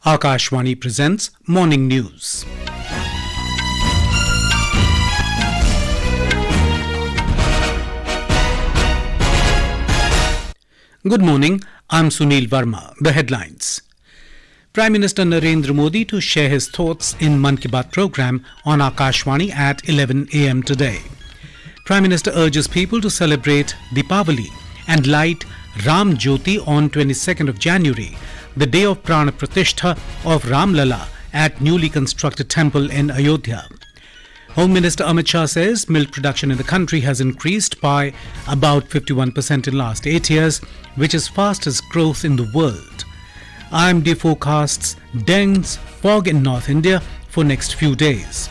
Akashvani presents Morning News. Good morning, I'm Sunil Verma. The headlines. Prime Minister Narendra Modi to share his thoughts in Mann Ki Baat program on Akashvani at 11 a.m. today. Prime Minister urges people to celebrate Deepawali and light Ram Jyoti on 22nd of January, the day of Pran Pratishtha of Ramlala at newly constructed temple in Ayodhya. Home Minister Amit Shah says milk production in the country has increased by about 51% in last 8 years, which is fastest growth in the world. IMD forecasts dense fog in North India for next few days.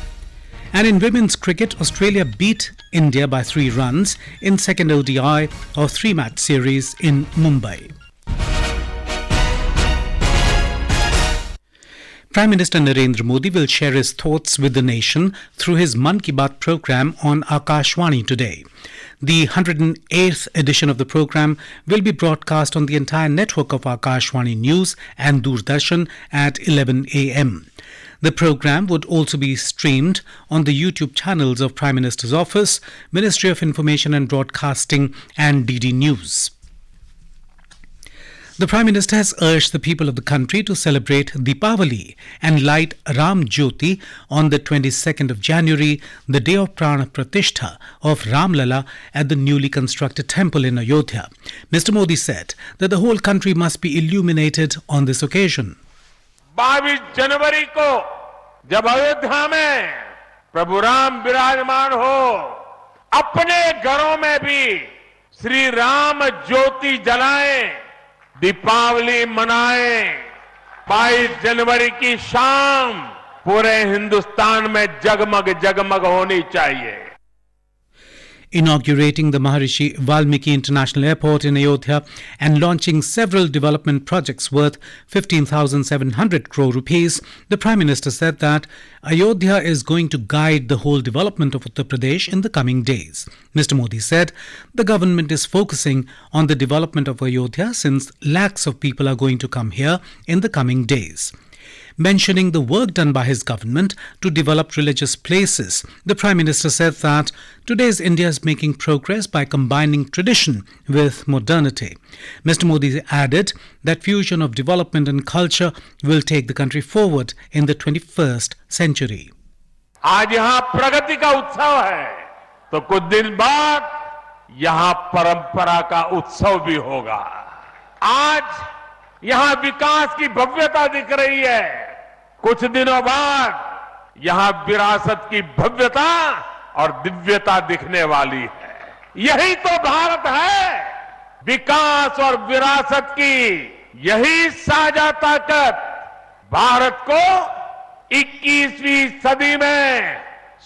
And in women's cricket, Australia beat India by 3 runs in second ODI of 3-match series in Mumbai. Prime Minister Narendra Modi will share his thoughts with the nation through his Mann Ki Baat program on Akashvani today. The 108th edition of the program will be broadcast on the entire network of Akashvani News and Doordarshan at 11 a.m. The program would also be streamed on the YouTube channels of Prime Minister's Office, Ministry of Information and Broadcasting and DD News. The Prime Minister has urged the people of the country to celebrate Deepawali and light Ram Jyoti on the 22nd of January, the day of Pran Pratishtha of Ramlala at the newly constructed temple in Ayodhya. Mr. Modi said that the whole country must be illuminated on this occasion. 22 जनवरी को जब अयोध्या में प्रभु राम विराजमान हो, अपने घरों में भी श्री राम ज्योति जलाएं, दीपावली मनाएं। 22 जनवरी की शाम पूरे हिंदुस्तान में जगमग जगमग होनी चाहिए. Inaugurating the Maharishi Valmiki International Airport in Ayodhya and launching several development projects worth 15,700 crore rupees, the Prime Minister said that Ayodhya is going to guide the whole development of Uttar Pradesh in the coming days. Mr. Modi said the government is focusing on the development of Ayodhya since lakhs of people are going to come here in the coming days. Mentioning the work done by his government to develop religious places, the Prime Minister said that today's India is making progress by combining tradition with modernity. Mr. Modi added that fusion of development and culture will take the country forward in the 21st century. आज यहाँ प्रगति का उत्सव है, तो कुछ दिन बाद यहाँ परंपरा का उत्सव भी होगा. आज यहाँ विकास की भव्यता दिख रही है, कुछ दिनों बाद यहाँ विरासत की भव्यता और दिव्यता दिखने वाली है. यही तो भारत है, विकास और विरासत की यही साझा ताकत भारत को 21वीं सदी में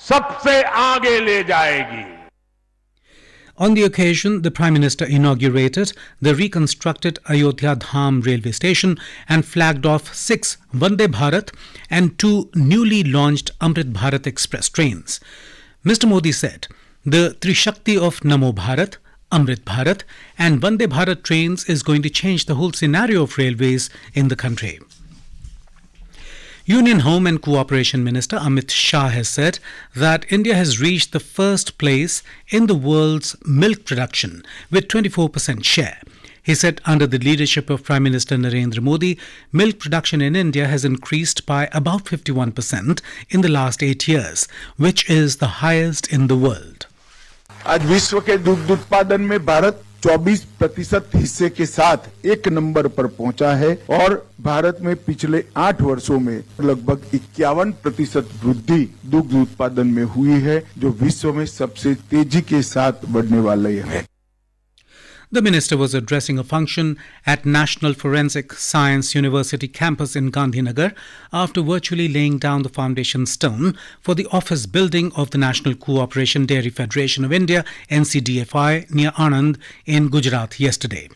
सबसे आगे ले जाएगी. On the occasion, the Prime Minister inaugurated the reconstructed Ayodhya Dham railway station and flagged off 6 Vande Bharat and 2 newly launched Amrit Bharat Express trains. Mr. Modi said the Trishakti of Namo Bharat, Amrit Bharat and Vande Bharat trains is going to change the whole scenario of railways in the country. Union Home and Cooperation Minister Amit Shah has said that India has reached the first place in the world's milk production with 24% share. He said under the leadership of Prime Minister Narendra Modi, milk production in India has increased by about 51% in the last 8 years, which is the highest in the world. आज विश्व के दुग्ध उत्पादन में भारत 24% हिस्से के साथ 1 number पर पहुंचा है और भारत में पिछले 8 वर्षों में लगभग 51% वृद्धि दुग्ध उत्पादन में हुई है, जो विश्व में सबसे तेजी के साथ बढ़ने वाली है. The minister was addressing a function at National Forensic Science University campus in Gandhinagar after virtually laying down the foundation stone for the office building of the National Cooperation Dairy Federation of India, NCDFI, near Anand in Gujarat yesterday.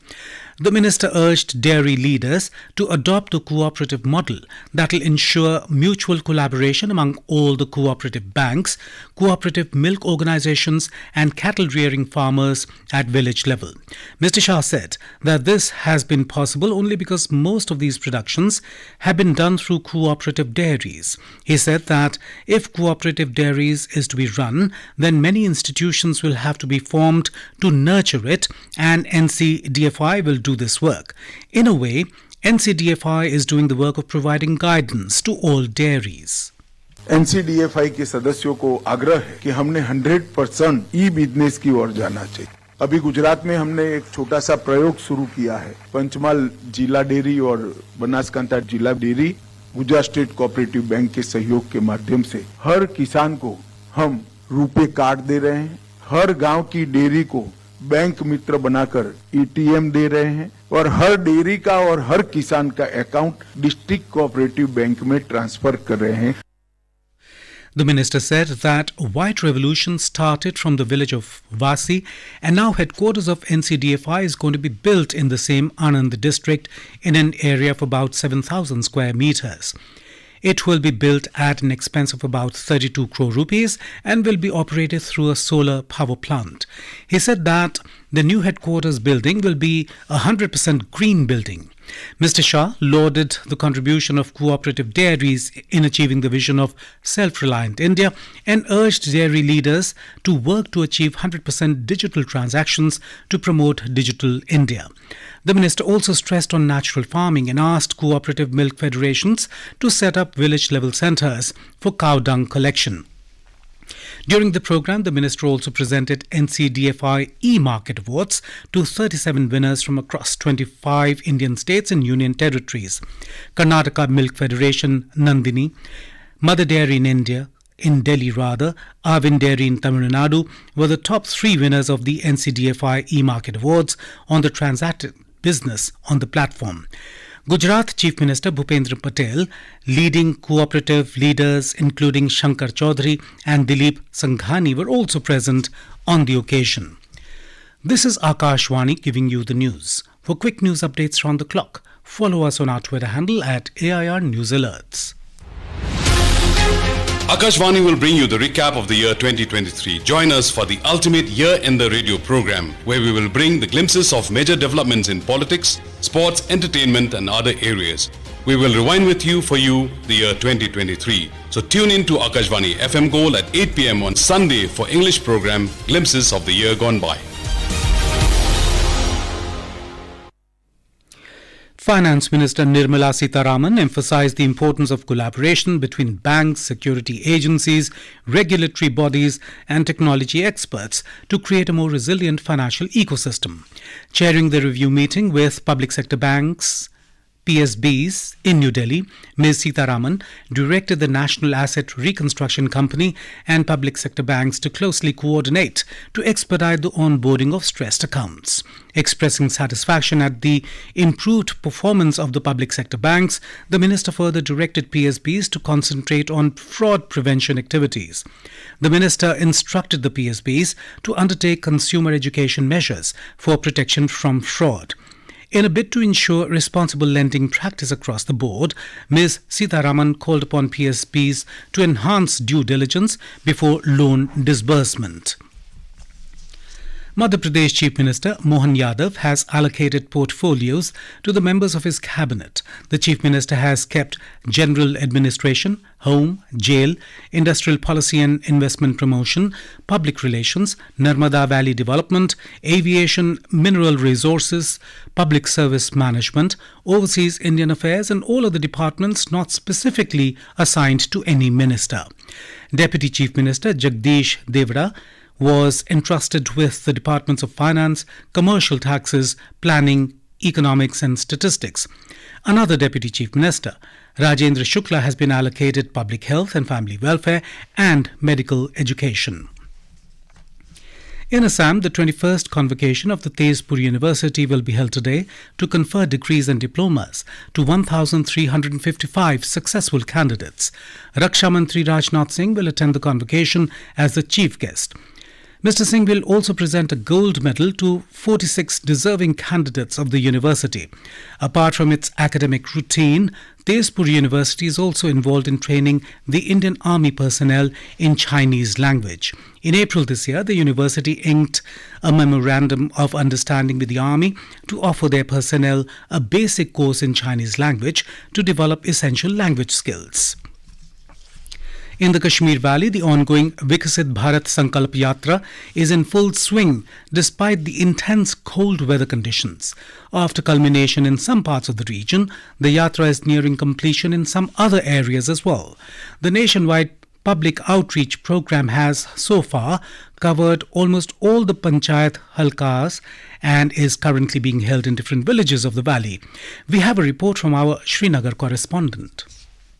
The minister urged dairy leaders to adopt the cooperative model that will ensure mutual collaboration among all the cooperative banks, cooperative milk organizations and cattle rearing farmers at village level. Mr. Shah said that this has been possible only because most of these productions have been done through cooperative dairies. He said that if cooperative dairies is to be run, then many institutions will have to be formed to nurture it, and NCDFI will do this work. In a way, NCDFI is doing the work of providing guidance to all dairies. NCDFI के सदस्यों को आग्रह है कि हमने 100% ई business की ओर जाना चाहिए। अभी गुजरात में हमने एक छोटा सा प्रयोग शुरू किया है। पंचमहाल जिला डेयरी और बनासकांठा जिला dairy Gujarat state cooperative bank के सहयोग के माध्यम से हर किसान को हम रुपए कार्ड दे रहे हैं। हर गांव की डेयरी को बैंक मित्र बनाकर एटीएम दे रहे हैं और हर डेयरी का और हर किसान का अकाउंट डिस्ट्रिक्ट कोऑपरेटिव बैंक में ट्रांसफर कर रहे हैं। The minister said that White Revolution started from the village of Vasi and now headquarters of NCDFI is going to be built in the same Anand district in an area of about 7,000 square meters. It will be built at an expense of about 32 crore rupees and will be operated through a solar power plant. He said that the new headquarters building will be a 100% green building. Mr. Shah lauded the contribution of cooperative dairies in achieving the vision of self-reliant India and urged dairy leaders to work to achieve 100% digital transactions to promote digital India. The minister also stressed on natural farming and asked cooperative milk federations to set up village-level centres for cow dung collection. During the program, the minister also presented NCDFI e-market awards to 37 winners from across 25 Indian states and union territories. Karnataka Milk Federation, Nandini, Mother Dairy in Delhi, Arvind Dairy in Tamil Nadu were the top 3 winners of the NCDFI e-market awards on the transacted business on the platform. Gujarat Chief Minister Bhupendra Patel, leading cooperative leaders including Shankar Chaudhary and Dilip Sanghani were also present on the occasion. This is Akashvani giving you the news. For quick news updates round the clock, follow us on our Twitter handle at AIR News Alerts. Akashvani will bring you the recap of the year 2023. Join us for the ultimate Year in the Radio program, where we will bring the glimpses of major developments in politics, sports, entertainment and other areas. We will rewind with you for you the year 2023. So tune in to Akashvani FM Gold at 8 p.m. on Sunday for English program Glimpses of the Year Gone By. Finance Minister Nirmala Sitharaman emphasized the importance of collaboration between banks, security agencies, regulatory bodies and technology experts to create a more resilient financial ecosystem. Chairing the review meeting with public sector banks, PSBs in New Delhi, Ms. Sitharaman directed the National Asset Reconstruction Company and public sector banks to closely coordinate to expedite the onboarding of stressed accounts. Expressing satisfaction at the improved performance of the public sector banks, the minister further directed PSBs to concentrate on fraud prevention activities. The minister instructed the PSBs to undertake consumer education measures for protection from fraud. In a bid to ensure responsible lending practice across the board, Ms. Sitharaman called upon PSBs to enhance due diligence before loan disbursement. Madhya Pradesh Chief Minister Mohan Yadav has allocated portfolios to the members of his cabinet. The Chief Minister has kept General Administration, Home, Jail, Industrial Policy and Investment Promotion, Public Relations, Narmada Valley Development, Aviation, Mineral Resources, Public Service Management, Overseas Indian Affairs and all other departments not specifically assigned to any minister. Deputy Chief Minister Jagdish Devda was entrusted with the Departments of Finance, Commercial Taxes, Planning, Economics and Statistics. Another Deputy Chief Minister, Rajendra Shukla, has been allocated Public Health and Family Welfare and Medical Education. In Assam, the 21st convocation of the Tezpur University will be held today to confer degrees and diplomas to 1,355 successful candidates. Raksha Mantri Rajnath Singh will attend the convocation as the chief guest. Mr. Singh will also present a gold medal to 46 deserving candidates of the university. Apart from its academic routine, Tezpur University is also involved in training the Indian Army personnel in Chinese language. In April this year, the university inked a memorandum of understanding with the Army to offer their personnel a basic course in Chinese language to develop essential language skills. In the Kashmir Valley, the ongoing Vikasit Bharat Sankalp Yatra is in full swing despite the intense cold weather conditions. After culmination in some parts of the region, the yatra is nearing completion in some other areas as well. The nationwide public outreach program has so far covered almost all the panchayat halkas and is currently being held in different villages of the valley. We have a report from our Srinagar correspondent.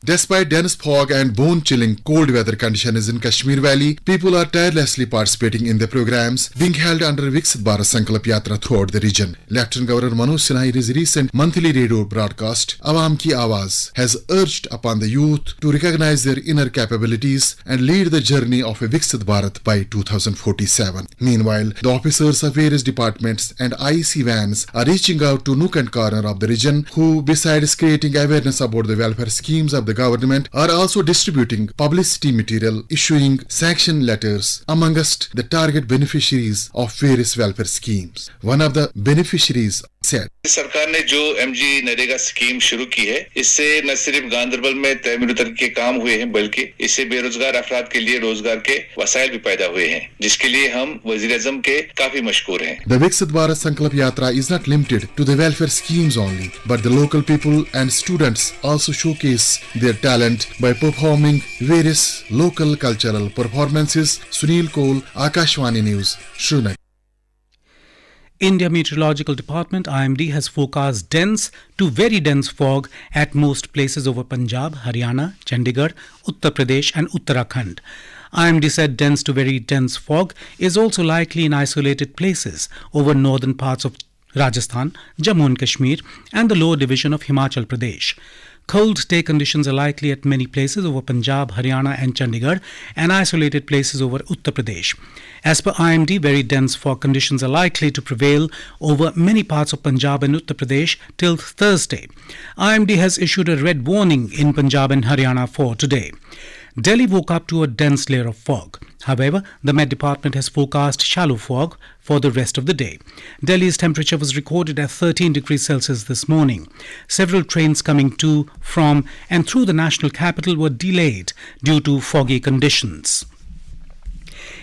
Despite dense fog and bone-chilling cold weather conditions in Kashmir Valley, people are tirelessly participating in the programs being held under Viksit Bharat Sankalp Yatra throughout the region. Lieutenant Governor Manoj Sinha in his recent monthly radio broadcast, Awam Ki Awaaz, has urged upon the youth to recognize their inner capabilities and lead the journey of a Viksit Bharat by 2047. Meanwhile, the officers of various departments and IEC vans are reaching out to nook and corner of the region who, besides creating awareness about the welfare schemes of the government, are also distributing publicity material, issuing sanction letters amongst the target beneficiaries of various welfare schemes. One of the beneficiaries said, सरकार ने जो MG NREGA scheme शुरू की है, इससे न सिर्फ गांधरबल में तय तरह के काम हुए हैं, बल्कि इससे बेरोजगार अफराद के लिए रोजगार के वसाइल भी पैदा हुए हैं, जिसके लिए हम वजीर आजम के काफी मशकूर हैं. The Viksit Bharat Sankalp Yatra is not limited to the welfare schemes only, but the local people and students also showcase their talent by performing various local cultural performances. Sunil Kohl, Akashvani News, Srinagar. India Meteorological Department IMD has forecast dense to very dense fog at most places over Punjab, Haryana, Chandigarh, Uttar Pradesh and Uttarakhand. IMD said dense to very dense fog is also likely in isolated places over northern parts of Rajasthan, Jammu and Kashmir and the lower division of Himachal Pradesh. Cold day conditions are likely at many places over Punjab, Haryana and Chandigarh and isolated places over Uttar Pradesh. As per IMD, very dense fog conditions are likely to prevail over many parts of Punjab and Uttar Pradesh till Thursday. IMD has issued a red warning in Punjab and Haryana for today. Delhi woke up to a dense layer of fog. However, the Met Department has forecast shallow fog for the rest of the day. Delhi's temperature was recorded at 13 degrees Celsius this morning. Several trains coming to, from and through the national capital were delayed due to foggy conditions.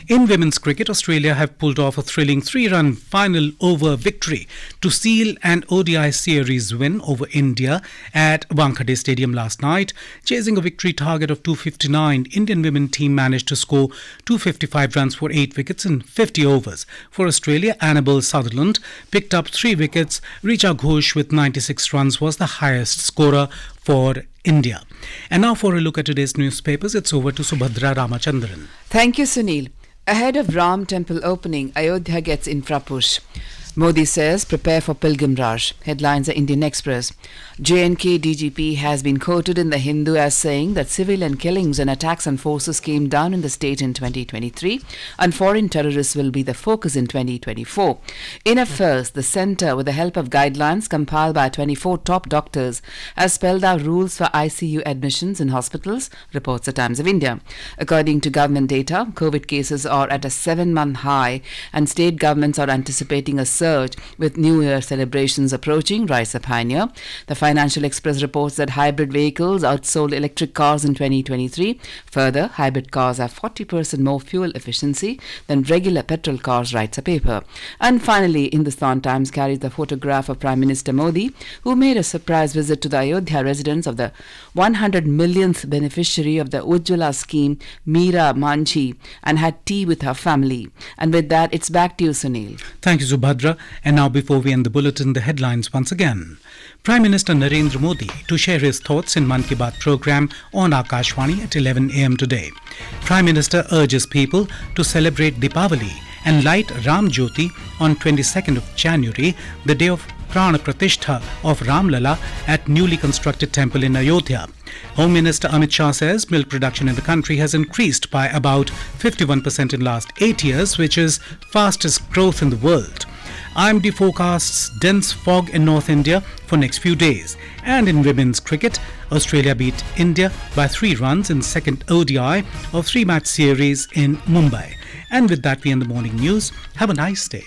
In women's cricket, Australia have pulled off a thrilling 3-run final over victory to seal an ODI series win over India at Wankhede Stadium last night. Chasing a victory target of 259, Indian women team managed to score 255 runs for 8 wickets in 50 overs. For Australia, Annabel Sutherland picked up 3 wickets. Richa Ghosh with 96 runs was the highest scorer for India. And now for a look at today's newspapers, it's over to Subhadra Ramachandran. Thank you, Sunil. Ahead of Ram temple opening, Ayodhya gets infra push. Modi says prepare for Pilgrim Raj. Headlines are Indian Express. J&K DGP has been quoted in The Hindu as saying that civilian killings and attacks on forces came down in the state in 2023 and foreign terrorists will be the focus in 2024. In a first, the centre, with the help of guidelines compiled by 24 top doctors, has spelled out rules for ICU admissions in hospitals, reports the Times of India. According to government data, COVID cases are at a 7-month high and state governments are anticipating a surge with New Year celebrations approaching, writes the Pioneer. The Financial Express reports that hybrid vehicles outsold electric cars in 2023. Further, hybrid cars have 40% more fuel efficiency than regular petrol cars, writes a paper. And finally, Hindustan Times carries the photograph of Prime Minister Modi, who made a surprise visit to the Ayodhya residence of the 100 millionth beneficiary of the Ujjwala scheme, Meera Manchi, and had tea with her family. And with that, it's back to you, Sunil. Thank you, Subhadra. And now, before we end the bulletin, the headlines once again. Prime Minister Narendra Modi to share his thoughts in Mann Ki Baat program on Akashvani at 11 a.m. today. Prime Minister urges people to celebrate Deepawali and light Ram Jyoti on 22nd of January, the day of Pran Pratishtha of Ramlala at newly constructed temple in Ayodhya. Home Minister Amit Shah says milk production in the country has increased by about 51% in last 8 years, which is fastest growth in the world. IMD forecasts dense fog in North India for next few days. And in women's cricket, Australia beat India by 3 runs in second ODI of 3-match series in Mumbai. And with that, we end the morning news. Have a nice day.